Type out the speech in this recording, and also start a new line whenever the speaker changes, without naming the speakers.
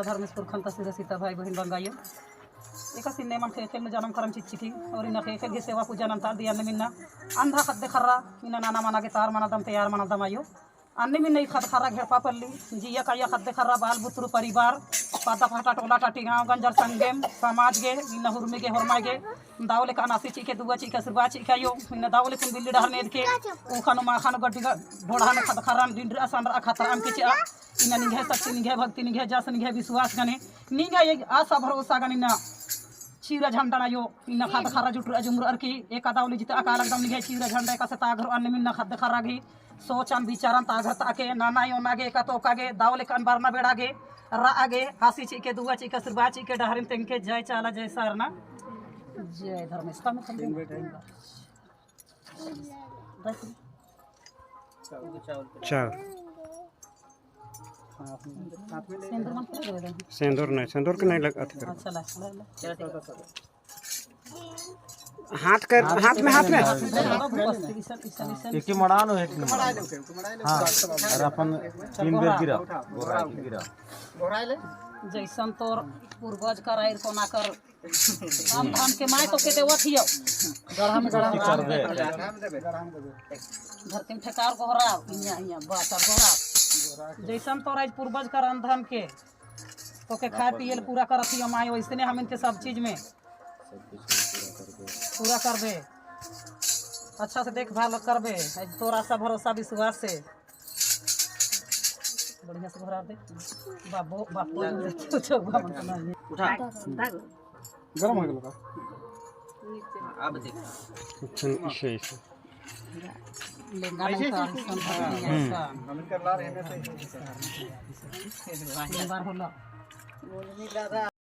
धर्मेश्वर खंता सीता भाई बहन बंगाइयो एक सिन्ने मन खेल में जन्म करम चिच्चिकी और इन खेल के सेवा पूजा नंतर दिया मिन्ना अंधा खद्दे खर्रा इन नाना मना के तार मना दम तैयार मना दम आयो अन्य में नहीं खद खर्रा घेर पापल्ली जिया काया खद्दे खर्रा बाल बुत्रु परिवार पाता पाटा टोला टाटी गाँव गंजर संगेम समाज गे इन हुरमी के हुरमा गे दावले का नासी चिके दुआ चिका सुरबा चिकायो इन दावले कुन बिल्ली डहर नेद के उखानो माखानो गड्डी ढोड़ा ने खद खर्रा दिन असन खतरा आम के चा इन निघे शक्ति निघे भक्ति निघे जस निघे विश्वास गने निघा ये आशा भरोसा गने ना चीरा झंडा ना यो इन खद खर्रा जुटर अजुमर अर की एक दावले जिते अकाल एकदम निघे चीरा झंडा का सता घर अन्य मिन खद खर्रा गी सोचन विचारन तागत आके नाना यो नागे का तो कागे दावले कान बारना बेड़ागे रा आगे हासी चिके दुआ चिके सुरबा चिके डहरिन तेंके जय चाला जय सरना जय धर्मेश का में
चार सिंदूर के नहीं लग हाथ में
एक मड़ानो है हां और अपन तीन बेर गिरा
जैसन तोर पूर्वज कराइर कोना कर हम धान के माय तो के देवत हियो गढ़ा में धरती में ठेकार गोहरा इया बाटा गोहरा जैसन तोर आज पूर्वज कर अंधन के तो के खाए पिए पूरा करत हियो माय वैसने हम इनके सब चीज में पूरा करबे अच्छा से देखभाल करबे तोरा सा भरोसा विश्वास से बढ़िया से घोरा दे बाबू उठा
गरम हो गया
अब देख
ऐसे
लेंगा नहीं ऐसा
हम कर ला रहे हैं
बार होला